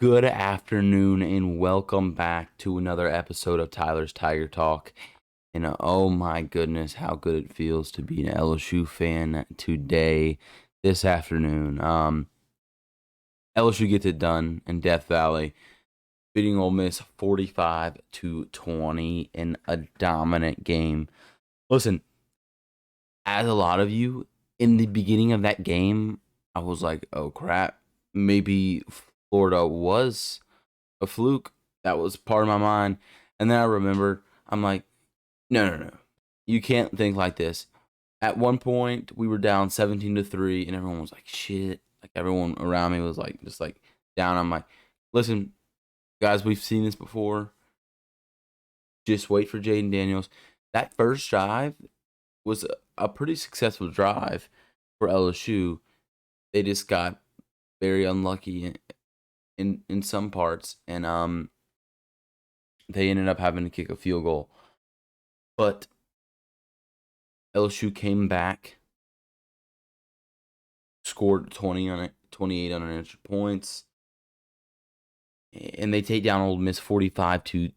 Good afternoon and welcome back to another episode of Tyler's Tiger Talk. And oh my goodness, how good it feels to be an LSU fan today, this afternoon. LSU gets it done in Death Valley, beating Ole Miss 45-20 in a dominant game. Listen, as a lot of you, in the beginning of that game, I was like, oh crap, maybe Florida was a fluke. That was part of my mind. And then I remembered, I'm like, no. You can't think like this. At one point, we were down 17-3, and everyone was like, shit. Like, everyone around me was like, just like down. I'm like, listen, guys, we've seen this before. Just wait for Jaden Daniels. That first drive was a pretty successful drive for LSU. They just got very unlucky in some parts, and they ended up having to kick a field goal. But LSU came back, scored 28 unanswered points, and they take down Ole Miss 45-20.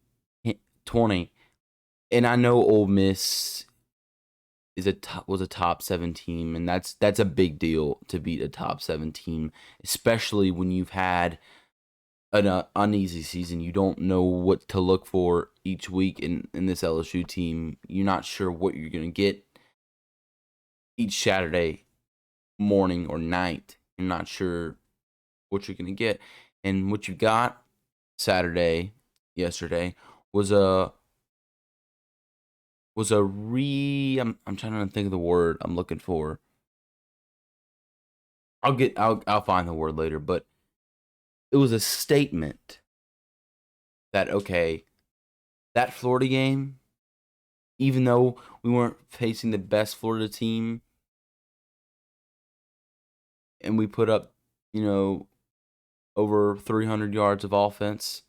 And I know Ole Miss was a top 7 team, and that's a big deal to beat a top 7 team, especially when you've had an uneasy season. You don't know what to look for each week in this LSU team. You're not sure what you're going to get each Saturday morning or night. You're not sure what you're going to get. And what you got yesterday, was a I'm trying to think of the word I'm looking for. I'll find the word later, but it was a statement that, okay, that Florida game, even though we weren't facing the best Florida team and we put up, over 300 yards of offense,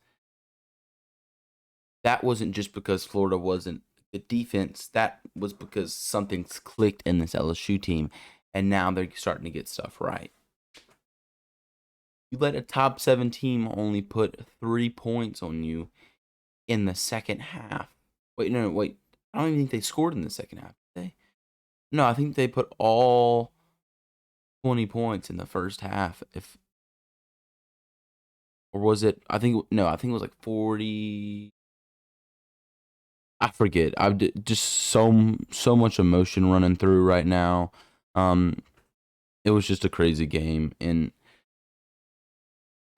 that wasn't just because Florida wasn't the defense. That was because something's clicked in this LSU team, and now they're starting to get stuff right. You let a top 7 team only put 3 points on you in the second half. Wait. I don't even think they scored in the second half, did they? No, I think they put all 20 points in the first half. Or was it? I think it was like 40. I forget. I've just so much emotion running through right now. It was just a crazy game, and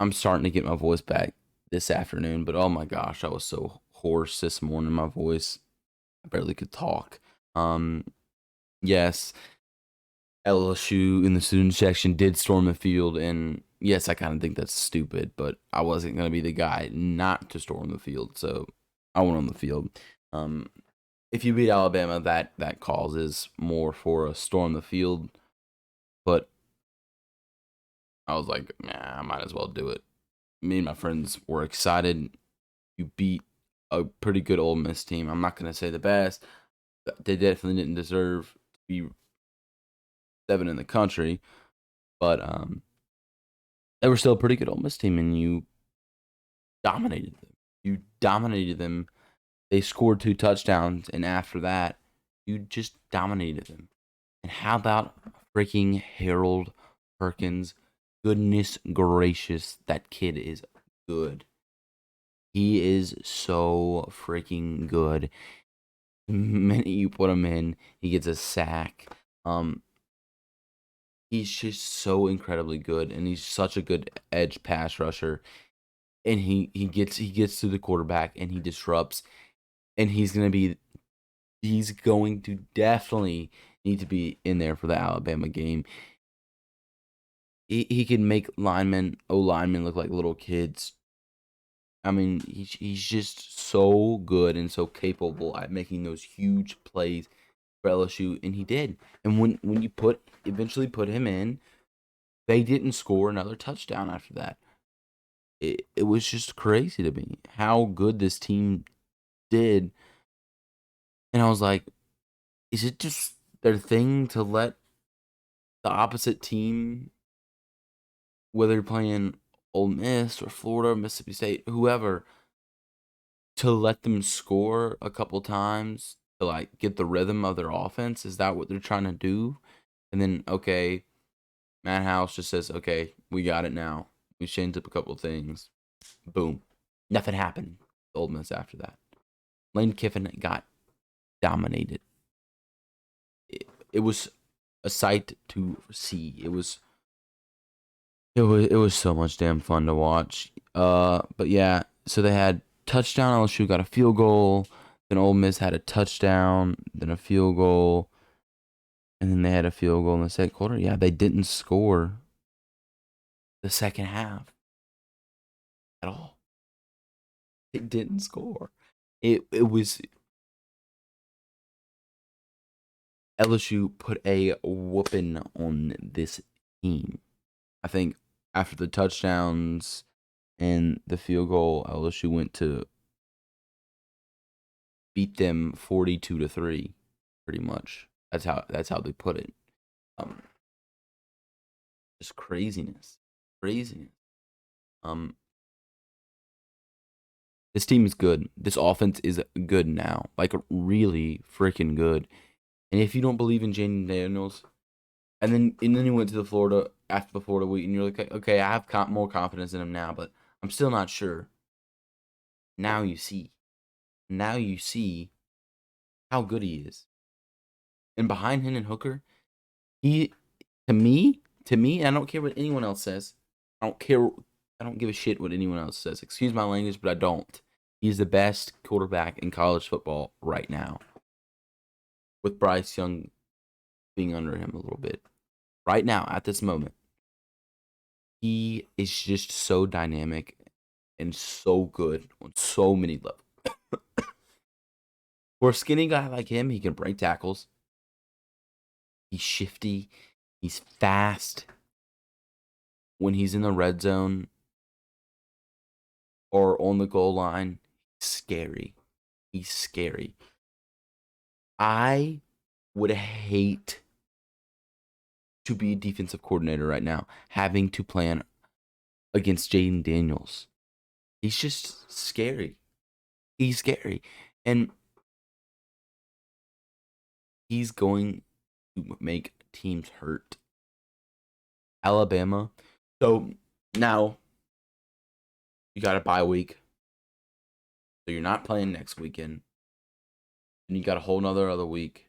I'm starting to get my voice back this afternoon. But oh my gosh, I was so hoarse this morning. My voice, I barely could talk. Yes, LSU in the student section did storm the field, and yes, I kind of think that's stupid. But I wasn't gonna be the guy not to storm the field, so I went on the field. If you beat Alabama, that causes more for a storm the field. But I was like, nah, I might as well do it. Me and my friends were excited. You beat a pretty good Ole Miss team. I'm not gonna say the best. They definitely didn't deserve to be 7 in the country, but they were still a pretty good Ole Miss team, and you dominated them. You dominated them. They scored 2 touchdowns, and after that, you just dominated them. And how about freaking Harold Perkins? Goodness gracious, that kid is good. He is so freaking good. The minute you put him in, he gets a sack. He's just so incredibly good, and he's such a good edge pass rusher. And he gets to the quarterback, and he disrupts. And he's going to definitely need to be in there for the Alabama game. He can make linemen look like little kids. I mean, he's just so good and so capable at making those huge plays for LSU, and he did. And when you eventually put him in, they didn't score another touchdown after that. It was just crazy to me how good this team did. And I was like, is it just their thing to let the opposite team, whether you're playing Ole Miss or Florida or Mississippi State, whoever, to let them score a couple times to like get the rhythm of their offense? Is that what they're trying to do? And then okay, Matt House just says, "Okay, we got it now. We changed up a couple things." Boom, nothing happened. Ole Miss after that. Lane Kiffin got dominated. It was a sight to see. It was so much damn fun to watch. But yeah, so they had touchdown. LSU got a field goal. Then Ole Miss had a touchdown. Then a field goal. And then they had a field goal in the second quarter. Yeah, they didn't score the second half at all. They didn't score. It was LSU put a whooping on this team. I think after the touchdowns and the field goal, LSU went to beat them 42-3, pretty much. That's how they put it. Um, just craziness. Um, this team is good. This offense is good now, like really freaking good. And if you don't believe in Jaden Daniels, and then you went to the Florida after the Florida week, and you're like, okay, I have more confidence in him now, but I'm still not sure. Now you see. Now you see how good he is. And behind Hendon Hooker, he to me, I don't care what anyone else says. I don't care. I don't give a shit what anyone else says. Excuse my language, but I don't. He's the best quarterback in college football right now, with Bryce Young being under him a little bit. Right now, at this moment, he is just so dynamic and so good on so many levels. For a skinny guy like him, he can break tackles. He's shifty. He's fast. When he's in the red zone or on the goal line, he's scary. He's scary. I would hate to be a defensive coordinator right now, having to plan against Jaden Daniels. He's just scary. He's scary. And he's going to make teams hurt. Alabama. So now you got a bye week. So you're not playing next weekend. And you got a whole nother other week.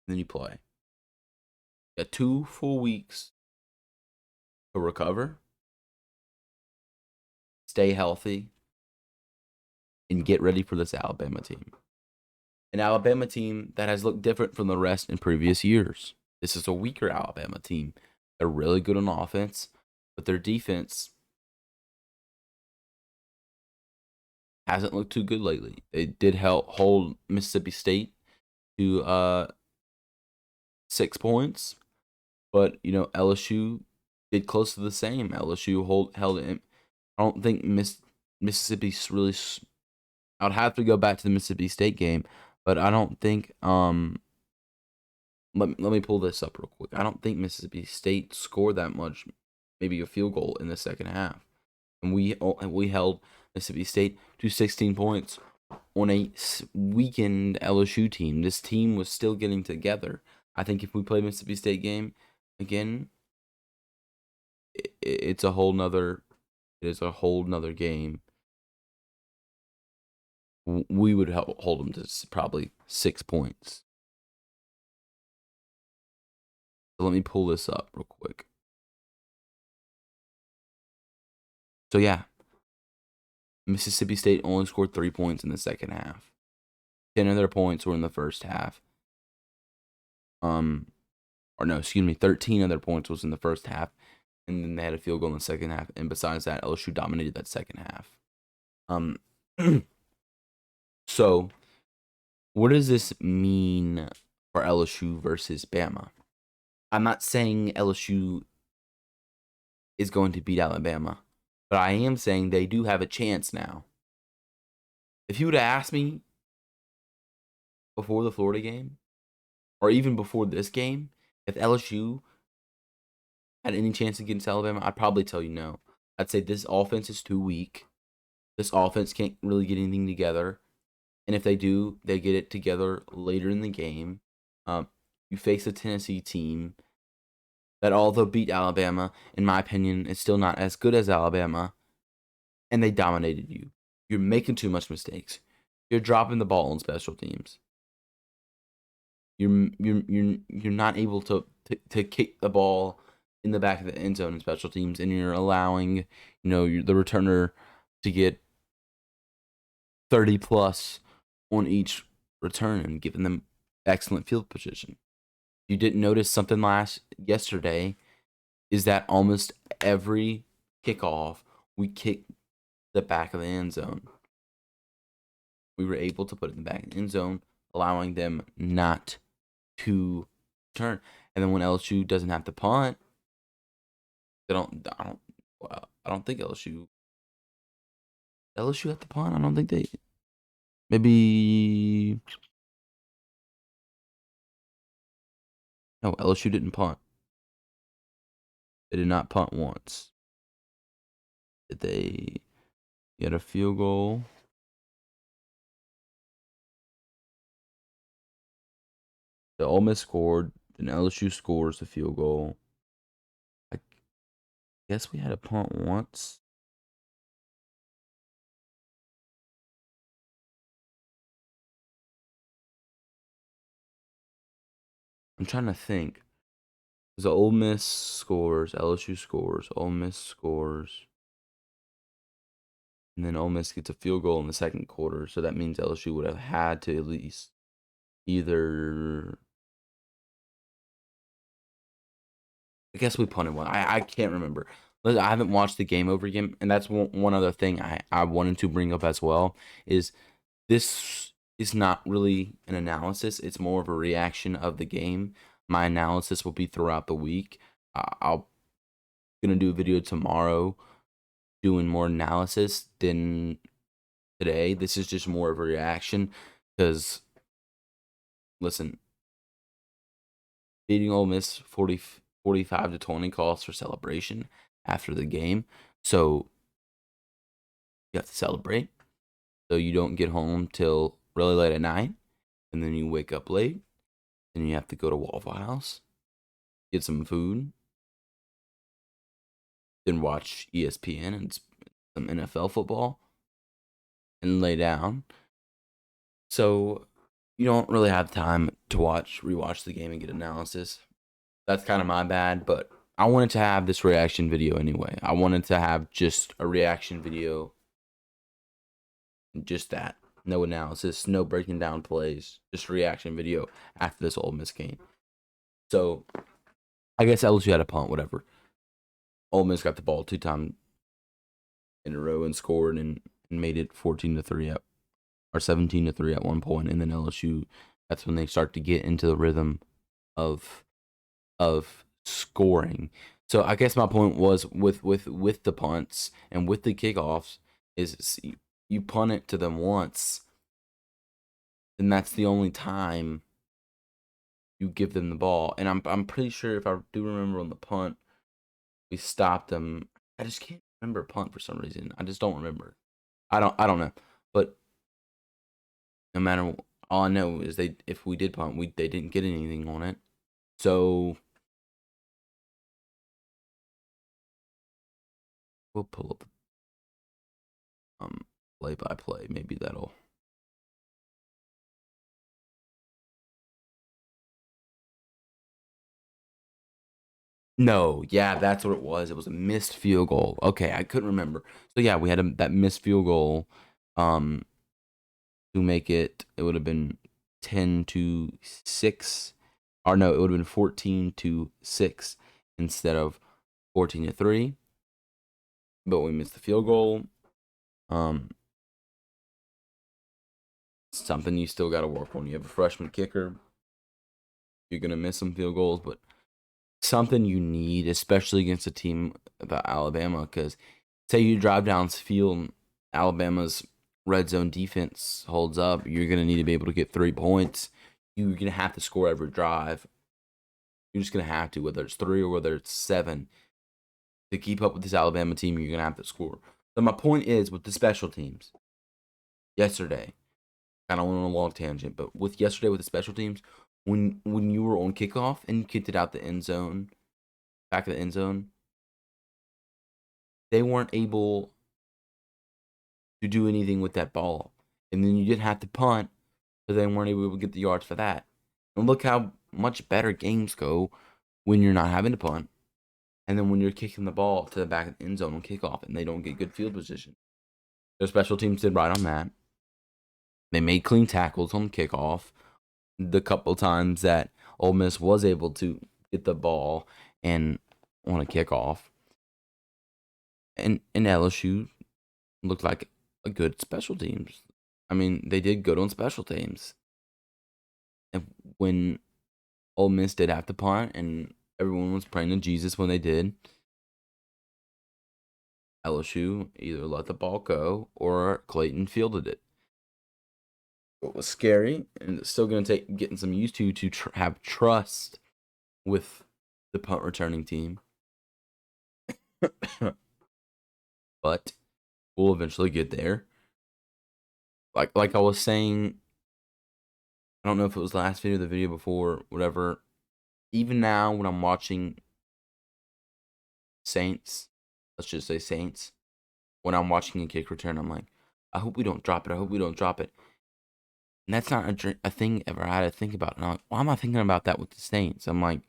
And then you play. You got 2 full weeks to recover, stay healthy, and get ready for this Alabama team. An Alabama team that has looked different from the rest in previous years. This is a weaker Alabama team. They're really good on offense, but their defense hasn't looked too good lately. They did hold Mississippi State to 6 points, but LSU did close to the same. LSU held it. I don't think Mississippi really. I'd have to go back to the Mississippi State game, but I don't think. Let me pull this up real quick. I don't think Mississippi State scored that much, maybe a field goal in the second half, and we held Mississippi State to 16 points on a weakened LSU team. This team was still getting together. I think if we play Mississippi State game again, it's a whole nother. It is a whole nother game. We would hold them to probably 6 points. So let me pull this up real quick. So yeah, Mississippi State only scored 3 points in the second half. 10 of their points were in the first half. Or no, excuse me, 13 of their points was in the first half, and then they had a field goal in the second half. And besides that, LSU dominated that second half. So what does this mean for LSU versus Bama? I'm not saying LSU is going to beat Alabama, but I am saying they do have a chance now. If you would have asked me before the Florida game, or even before this game, if LSU had any chance against Alabama, I'd probably tell you no. I'd say this offense is too weak. This offense can't really get anything together. And if they do, they get it together later in the game. You face a Tennessee team that, although beat Alabama, in my opinion, is still not as good as Alabama, and they dominated you. You're making too much mistakes. You're dropping the ball on special teams. You're not able to kick the ball in the back of the end zone in special teams, and you're allowing the returner to get 30 plus on each return and giving them excellent field position. You didn't notice something yesterday is that almost every kickoff we kicked the back of the end zone. We were able to put it in the back of the end zone, allowing them not to turn. And then when LSU doesn't have to punt, I don't think LSU had to punt. I don't think they maybe no, LSU didn't punt. They did not punt once. Did they get a field goal? The Ole Miss scored, then LSU scores the field goal. I guess we had a punt once. I'm trying to think. Because Ole Miss scores, LSU scores, Ole Miss scores, and then Ole Miss gets a field goal in the second quarter. So that means LSU would have had to at least either. I guess we punted one. I can't remember. I haven't watched the game over again, and that's one other thing I wanted to bring up as well. Is this is not really an analysis. It's more of a reaction of the game. My analysis will be throughout the week. I'll gonna do a video tomorrow doing more analysis than today. This is just more of a reaction because, listen, beating Ole Miss 45-20 calls for celebration after the game. So you have to celebrate. So you don't get home till really late at night, and then you wake up late, and you have to go to Waffle House, get some food, then watch ESPN and some NFL football, and lay down. So you don't really have time to rewatch the game and get analysis. That's kind of my bad, but I wanted to have this reaction video anyway. I wanted to have just a reaction video, just that. No analysis, no breaking down plays, just reaction video after this Ole Miss game. So I guess LSU had a punt, whatever. Ole Miss got the ball 2 times in a row and scored and made it 14-3 or 17-3 at one point, and then LSU, that's when they start to get into the rhythm of scoring. So I guess my point was with the punts and with the kickoffs is you punt it to them once, and that's the only time you give them the ball. And I'm pretty sure, if I do remember, on the punt, we stopped them. I just can't remember punt for some reason. I just don't remember. I don't know. But no matter, all I know is if we did punt, they didn't get anything on it. So we'll pull up play by play. Maybe that'll. No, yeah, that's what it was. It was a missed field goal. Okay, I couldn't remember. So yeah, we had that missed field goal to make it. It would have been 10-6, or no, it would have been 14-6 instead of 14-3. But we missed the field goal. Something you still got to work on. You have a freshman kicker. You're gonna miss some field goals, but something you need, especially against a team about Alabama, because say you drive downfield, Alabama's red zone defense holds up, you're going to need to be able to get 3 points. You're going to have to score every drive. You're just gonna have to, whether it's 3 or whether it's 7, to keep up with this Alabama team. You're gonna have to score. So my point is with the special teams. Yesterday, kind of went on a long tangent, but with yesterday with the special teams, when you were on kickoff and you kicked it out the end zone, back of the end zone, they weren't able to do anything with that ball, and then you did have to punt, but they weren't able to get the yards for that. And look how much better games go when you're not having to punt, and then when you're kicking the ball to the back of the end zone on kickoff, and they don't get good field position. Their special teams did right on that. They made clean tackles on kickoff. The couple times that Ole Miss was able to get the ball and on a kickoff, and LSU looked like a good special teams. I mean, they did good on special teams. And when Ole Miss did have to punt, and everyone was praying to Jesus when they did, LSU either let the ball go or Clayton fielded it. What was scary, and it's still going to take getting some used to have trust with the punt returning team. But we'll eventually get there. Like I was saying, I don't know if it was the last video, the video before, whatever. Even now, when I'm watching Saints, let's just say Saints, when I'm watching a kick return, I'm like, I hope we don't drop it. I hope we don't drop it. And that's not a thing ever I had to think about. And I'm like, why am I thinking about that with the Saints? I'm like,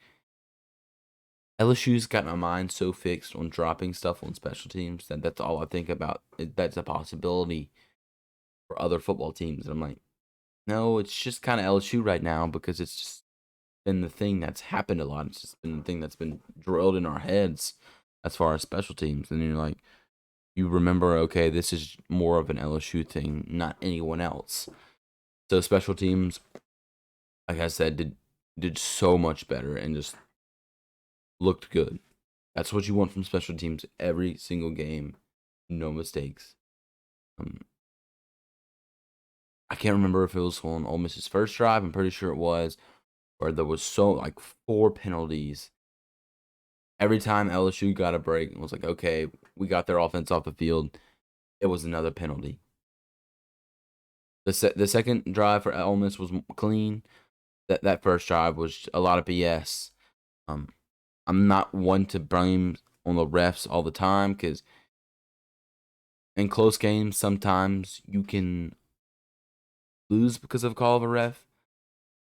LSU's got my mind so fixed on dropping stuff on special teams that that's all I think about. That's a possibility for other football teams. And I'm like, no, it's just kind of LSU right now because it's just been the thing that's happened a lot. It's just been the thing that's been drilled in our heads as far as special teams. And you're like, you remember, okay, this is more of an LSU thing, not anyone else. So special teams, like I said, did so much better and just looked good. That's what you want from special teams every single game. No mistakes. I can't remember if it was on Ole Miss's first drive. I'm pretty sure it was, where there was like 4 penalties. Every time LSU got a break, it was like, okay, we got their offense off the field. It was another penalty. The second drive for Ole Miss was clean. That first drive was a lot of BS. I'm not one to blame on the refs all the time because in close games sometimes you can lose because of a call of a ref.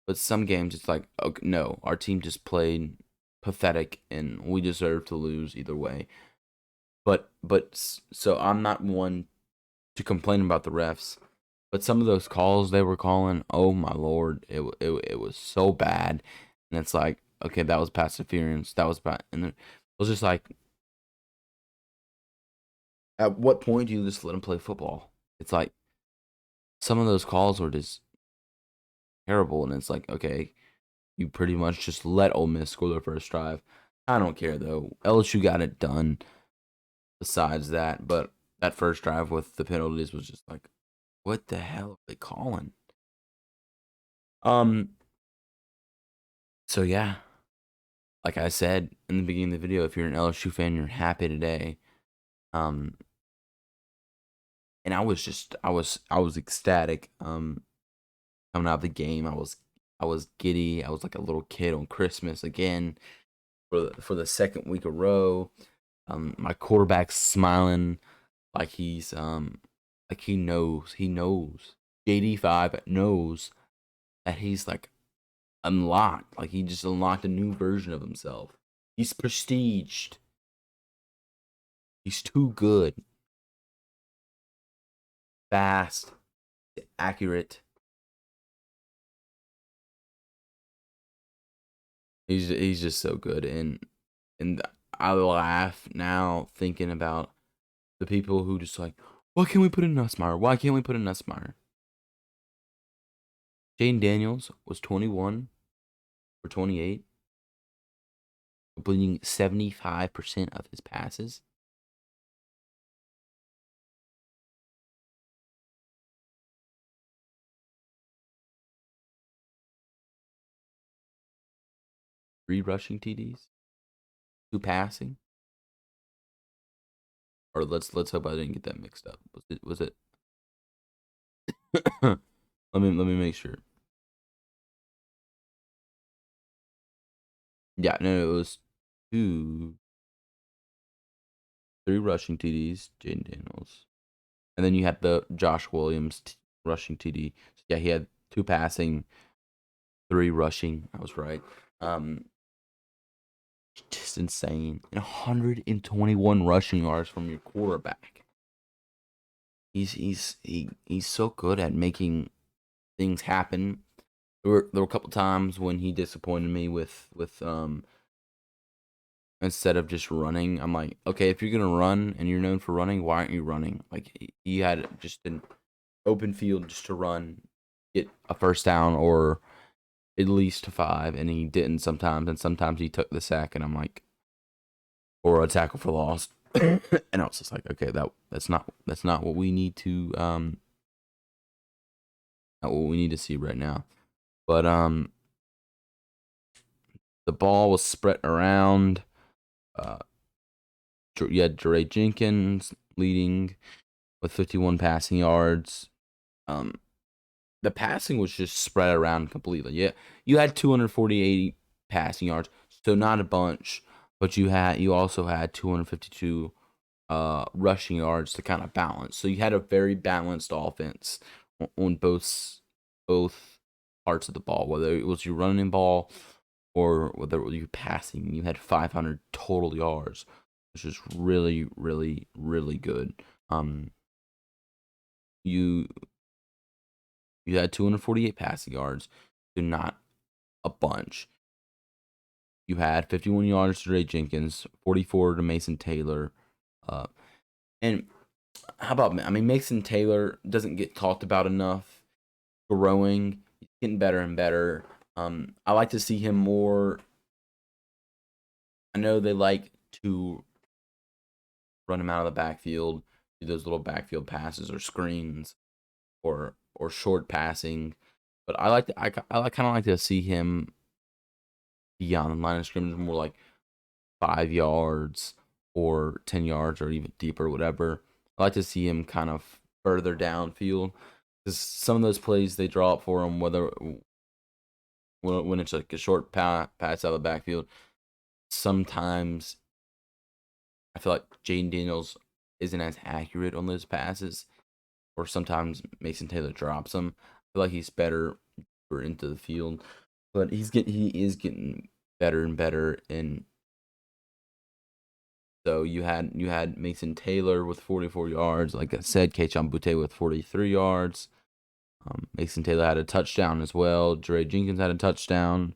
But some games, it's like, okay, no, our team just played pathetic, and we deserve to lose either way. But so I'm not one to complain about the refs, but some of those calls they were calling, oh my lord, it was so bad, and it's like, okay, that was pass interference, that was bad, and it was just like, at what point do you just let them play football? It's like some of those calls were just terrible, and it's like, okay, you pretty much just let Ole Miss score their first drive. I don't care though. LSU got it done. Besides that, but that first drive with the penalties was just like, what the hell are they calling? Um. So yeah, like I said in the beginning of the video, if you're an LSU fan, you're happy today. Um. And I was ecstatic. Coming out of the game, I was giddy. I was like a little kid on Christmas again for the second week in a row. My quarterback's smiling like he knows. JD5 knows that he's like unlocked. Like he just unlocked a new version of himself. He's prestiged. He's too good. Fast, accurate. He's just so good, and I laugh now thinking about the people who just like, why can't we put in Nussmeier? Why can't we put in Nussmeier? Jane Daniels was 21 or 28, completing 75% of his passes. 3 rushing TDs, 2 passing. Or let's hope I didn't get that mixed up. Was it? let me make sure. Yeah, no, it was 3 rushing TDs, Jaden Daniels, and then you had the Josh Williams rushing TD. So yeah, he had 2 passing, 3 rushing. I was right. Just insane. And 121 rushing yards from your quarterback. He's so good at making things happen. There were a couple times when he disappointed me with instead of just running. I'm like, okay, if you're gonna run and you're known for running, why aren't you running? Like he had just an open field just to run, get a first down or at least 5, and he didn't sometimes. And sometimes he took the sack, and I'm like, or a tackle for loss. And I was just like, okay, that's not what we need to not what we need to see right now. But the ball was spread around. You had Dre Jenkins leading with 51 passing yards. The passing was just spread around completely. Yeah, you had 248 passing yards, so not a bunch, but you also had 252 rushing yards to kind of balance. So you had a very balanced offense on both parts of the ball, whether it was you running ball or whether it was you passing. You had 500 total yards, which is really, really, really good. You you had 248 passing yards, so not a bunch. You had 51 yards to Ray Jenkins, 44 to Mason Taylor, and how about, I mean, Mason Taylor doesn't get talked about enough. Growing, he's getting better and better. I like to see him more. I know they like to run him out of the backfield, do those little backfield passes or screens, or short passing. But I kind of like to see him beyond the line of scrimmage, more like 5 yards or 10 yards or even deeper, whatever. I like to see him kind of further downfield because some of those plays they draw up for him, whether when it's like a short pass out of the backfield, sometimes I feel like Jaden Daniels isn't as accurate on those passes, or sometimes Mason Taylor drops them. I feel like he's better for into the field, but he is getting better and better. And so you had Mason Taylor with 44 yards, like I said, Keishawn Butte with 43 yards. Mason Taylor had a touchdown as well. Dre Jenkins had a touchdown,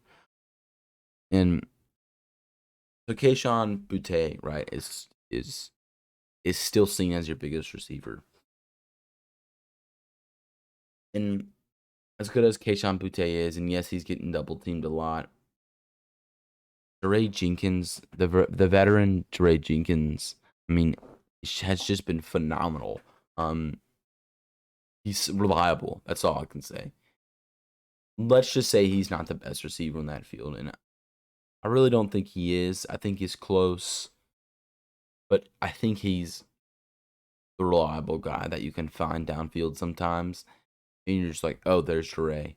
and so Keishawn Butte, right, is still seen as your biggest receiver. And as good as Keishawn Butte is, and yes, he's getting double teamed a lot. Dre Jenkins, the veteran Dre Jenkins, I mean, has just been phenomenal. He's reliable. That's all I can say. Let's just say he's not the best receiver on that field, and I really don't think he is. I think he's close, but I think he's the reliable guy that you can find downfield sometimes, and you're just like, oh, there's Dre.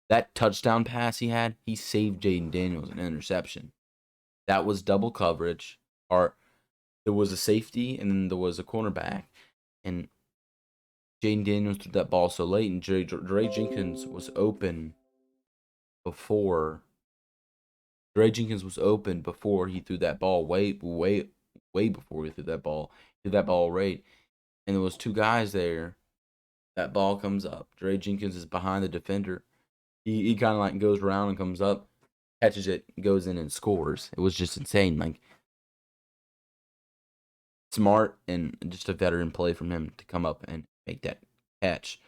That touchdown pass he had, he saved Jaden Daniels an interception. That was double coverage, or there was a safety and then there was a cornerback, and Jaden Daniels threw that ball so late, and Dre Jenkins was open before. Dre Jenkins was open before he threw that ball. Way before he threw that ball. He threw that ball right, and there was 2 guys there. That ball comes up. Dre Jenkins is behind the defender. He kind of like goes around and comes up, catches it, goes in and scores. It was just insane. Like, smart and just a veteran play from him to come up and make that catch.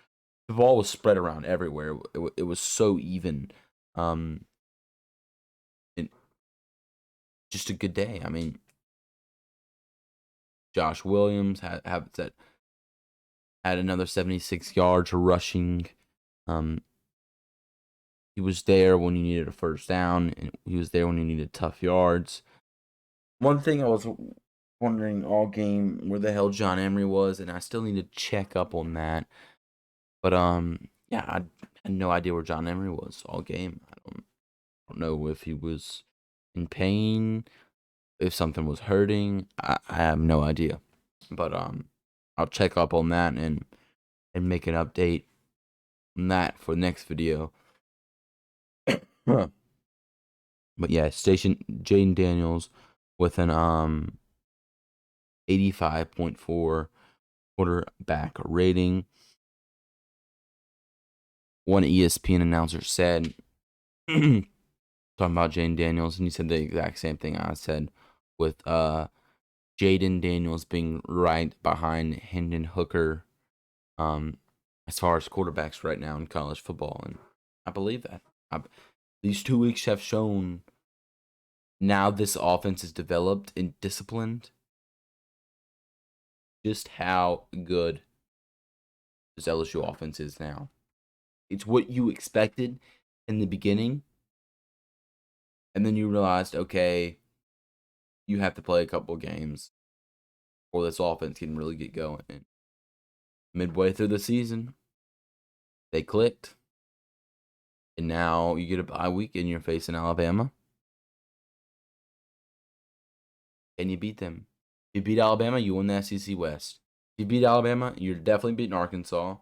The ball was spread around everywhere. It was so even. And just a good day. I mean, Josh Williams had another 76 yards rushing. Um, He was there when you needed a first down, and he was there when you needed tough yards. One thing I was wondering all game where the hell John Emery was, and I still need to check up on that. But yeah, I had no idea where John Emery was all game. I don't know if he was in pain, if something was hurting. I have no idea. But I'll check up on that and make an update on that for the next video. Huh. But yeah, station Jaden Daniels with an 85.4 quarterback rating. One ESPN announcer said, talking about Jaden Daniels, and he said the exact same thing I said with Jaden Daniels being right behind Hendon Hooker as far as quarterbacks right now in college football. And I believe that. These 2 weeks have shown now this offense is developed and disciplined just how good this LSU offense is now. It's what you expected in the beginning, and then you realized, okay, you have to play a couple games before this offense can really get going. And midway through the season, they clicked, and now you get a bye week and you're facing Alabama, and you beat them. If you beat Alabama, you win the SEC West. If you beat Alabama, you're definitely beating Arkansas.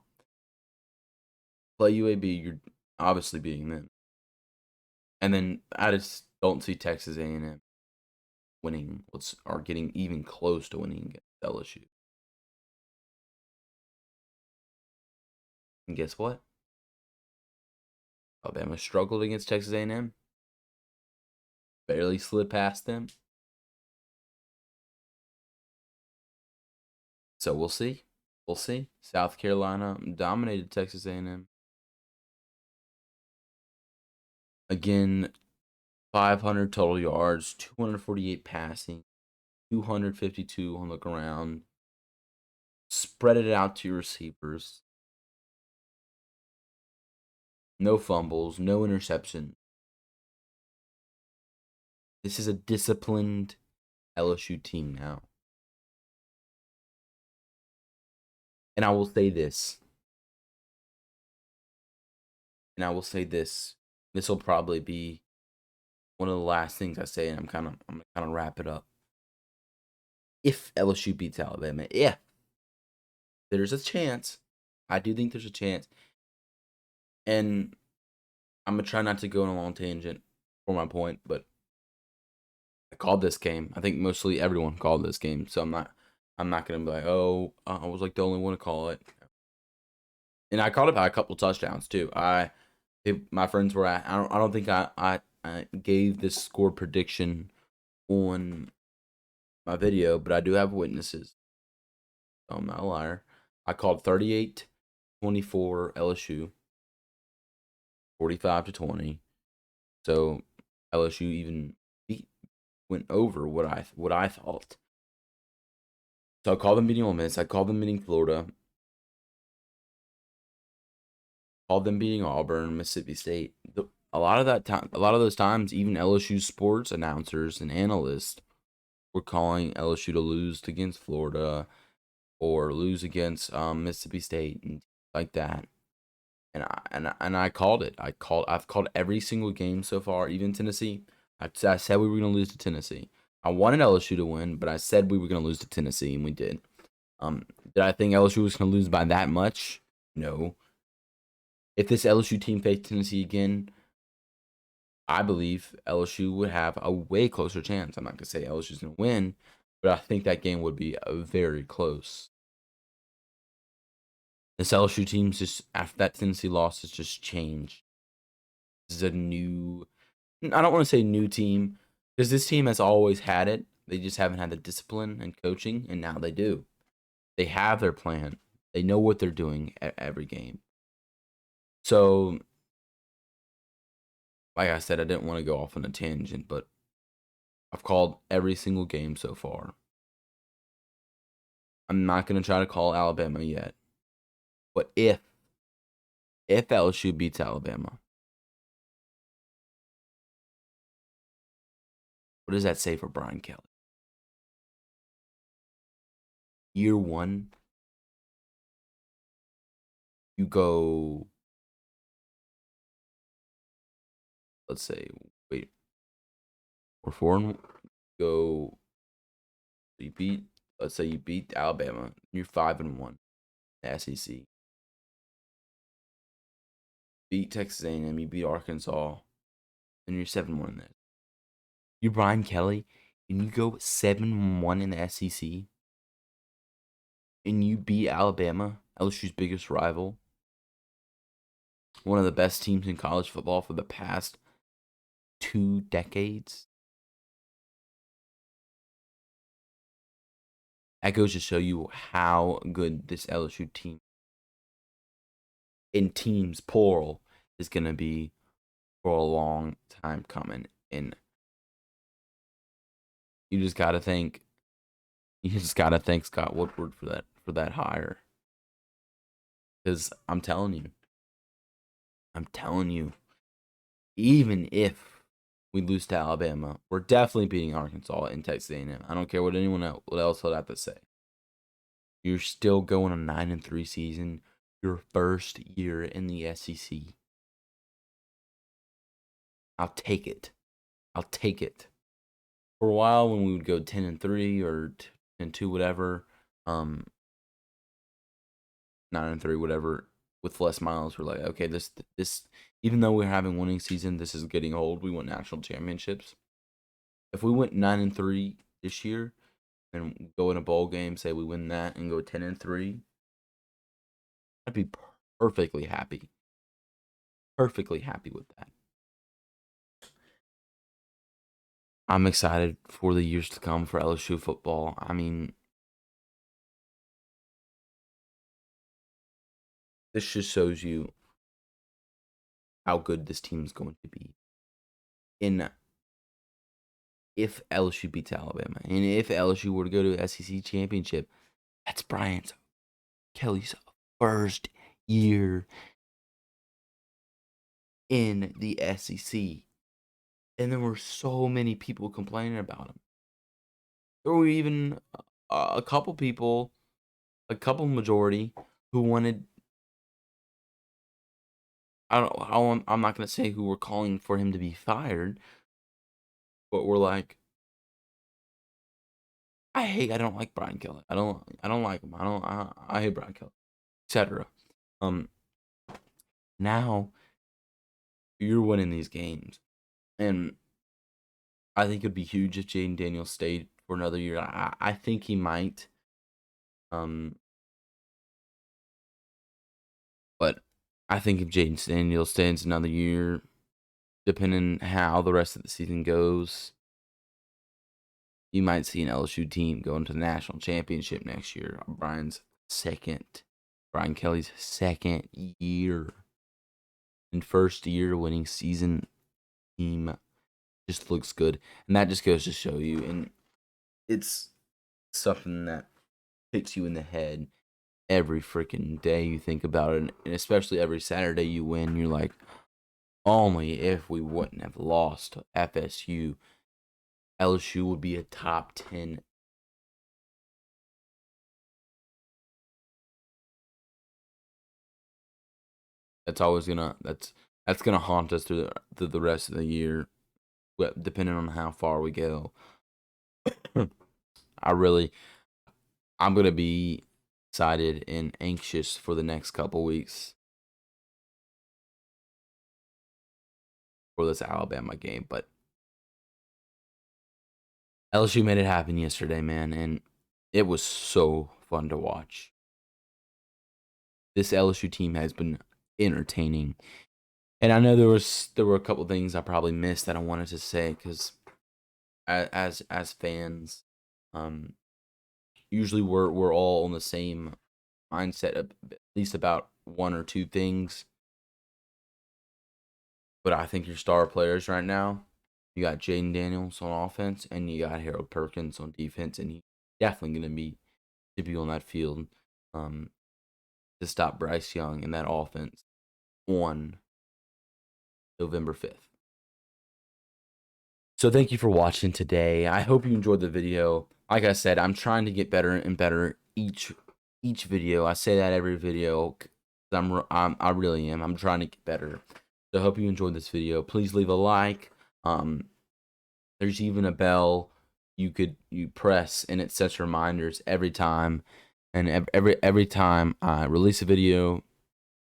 Play UAB, you're obviously beating them. And then I just don't see Texas A&M winning or getting even close to winning against LSU. And guess what? Alabama struggled against Texas A&M. Barely slid past them. So we'll see. We'll see. South Carolina dominated Texas A&M. Again, 500 total yards, 248 passing, 252 on the ground. Spread it out to your receivers. No fumbles, no interception. This is a disciplined LSU team now. And I will say this. This will probably be one of the last things I say, and I'm gonna wrap it up. If LSU beats Alabama, yeah, there's a chance. I do think there's a chance. And I'm gonna try not to go on a long tangent for my point, but I called this game. I think mostly everyone called this game, so I'm not gonna be like, oh, I was like the only one to call it. And I called it by a couple touchdowns too. My friends were at. I don't think I gave this score prediction on my video, but I do have witnesses. So I'm not a liar. I called 38-24 LSU, 45-20. So LSU even went over what I thought. So I called them beating Ole Miss. I called them beating Florida. Called them beating Auburn, Mississippi State. A lot of those times, even LSU sports announcers and analysts were calling LSU to lose against Florida or lose against Mississippi State and like that. And I called it. I've called every single game so far, even Tennessee. I said we were gonna lose to Tennessee. I wanted LSU to win, but I said we were gonna lose to Tennessee, and we did. Did I think LSU was gonna lose by that much? No. If this LSU team faced Tennessee again, I believe LSU would have a way closer chance. I'm not gonna say LSU's gonna win, but I think that game would be very close. This LSU team's just after that Tennessee loss has just changed. This is a new. I don't want to say new team because this team has always had it. They just haven't had the discipline and coaching, and now they do. They have their plan. They know what they're doing at every game. So, like I said, I didn't want to go off on a tangent, but I've called every single game so far. I'm not going to try to call Alabama yet. But if LSU beats Alabama, What does that say for Brian Kelly? Year one, you go, let's say, wait, we're 4 and go. You beat, let's say you beat Alabama. You're 5-1. The SEC. Beat Texas A&M. You beat Arkansas, and you're 7-1 in that. You Brian Kelly, and you go 7-1 in the SEC, and you beat Alabama, LSU's biggest rival, one of the best teams in college football for the past 2 decades. That goes to show you how good this LSU team, in teams plural, is going to be for a long time coming. And you just got to thank Scott Woodward for that hire. Because I'm telling you, even if we lose to Alabama, we're definitely beating Arkansas and Texas A&M. I don't care what anyone else would have to say. You're still going a 9-3 season, your first year in the SEC. I'll take it. For a while, when we would go 10-3 or 10-2, whatever, 9-3, whatever, with less miles, we're like, okay, this, even though we're having winning season, this is getting old. We want national championships. If we went 9-3 this year and go in a bowl game, say we win that and go 10-3, I'd be perfectly happy. Perfectly happy with that. I'm excited for the years to come for LSU football. I mean, this just shows you how good this team is going to be. If LSU beats Alabama, and if LSU were to go to the SEC championship, that's Brian Kelly's first year in the SEC. And there were so many people complaining about him. There were even a couple people, majority, who wanted. I'm not gonna say who were calling for him to be fired, but were like, I don't like Brian Kelly. I don't like him. I hate Brian Kelly, etc. Now you're winning these games, and I think it'd be huge if Jaden Daniels stayed for another year. I think he might. But I think if Jaden Daniels stays another year, depending how the rest of the season goes, you might see an LSU team go into the national championship next year. Brian Kelly's second year and first year winning season team just looks good. And that just goes to show you. And it's something that hits you in the head every freaking day you think about it. And especially every Saturday you win, you're like, only if we wouldn't have lost to FSU, LSU would be a top 10. That's gonna haunt us through the rest of the year, depending on how far we go. I'm gonna be excited and anxious for the next couple weeks for this Alabama game, but LSU made it happen yesterday, man, and it was so fun to watch. This LSU team has been entertaining. And I know there were a couple things I probably missed that I wanted to say because as fans, usually we're all on the same mindset of at least about one or two things. But I think your star players right now, you got Jaden Daniels on offense and you got Harold Perkins on defense, and he's definitely gonna be on that field to stop Bryce Young in that offense on November 5th. So thank you for watching today. I hope you enjoyed the video. Like I said, I'm trying to get better and better each video. I say that every video. I really am. I'm trying to get better. So I hope you enjoyed this video. Please leave a like. There's even a bell you press, and it sets reminders every time. And every time I release a video,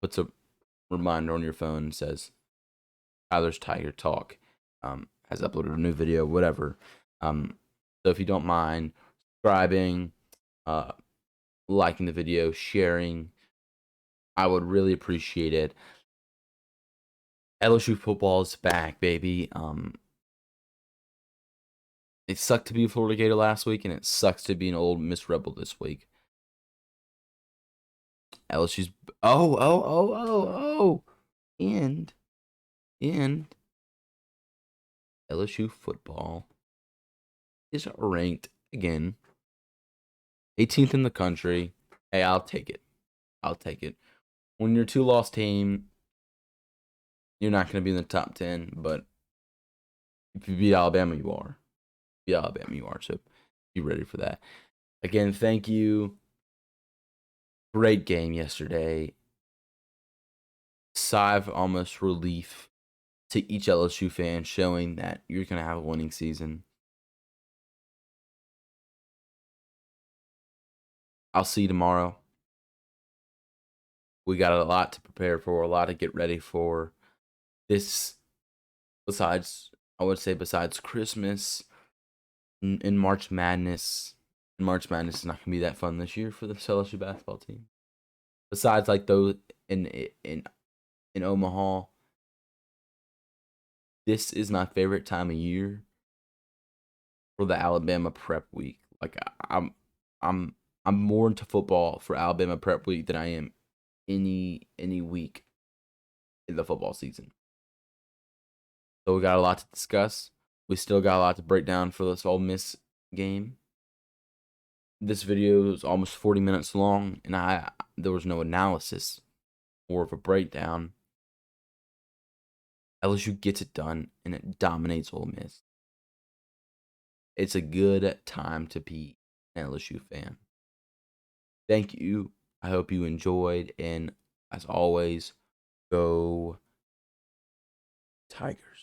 puts a reminder on your phone and says Tyler's Tiger Talk has uploaded a new video, whatever. So if you don't mind subscribing, uh, liking the video, sharing, I would really appreciate it. LSU football is back, baby. It sucked to be a Florida Gator last week, and it sucks to be an Ole Miss Rebel this week. LSU's and LSU football is ranked again 18th in the country. Hey, I'll take it. I'll take it. When you're a 2-loss team, you're not going to be in the top 10, but if you beat Alabama, you are. Beat Alabama, you are. So be ready for that. Again, thank you. Great game yesterday. Sigh of almost relief to each LSU fan, showing that you're going to have a winning season. I'll see you tomorrow. We got a lot to prepare for, a lot to get ready for. This, I would say, besides Christmas and March Madness. March Madness is not going to be that fun this year for the LSU basketball team. Besides, like, those in Omaha, this is my favorite time of year for the Alabama prep week. Like, I'm more into football for Alabama prep week than I am any week in the football season. So we got a lot to discuss. We still got a lot to break down for this Ole Miss game. This video is almost 40 minutes long, and there was no analysis or of a breakdown. LSU gets it done, and it dominates Ole Miss. It's a good time to be an LSU fan. Thank you. I hope you enjoyed, and as always, go Tigers.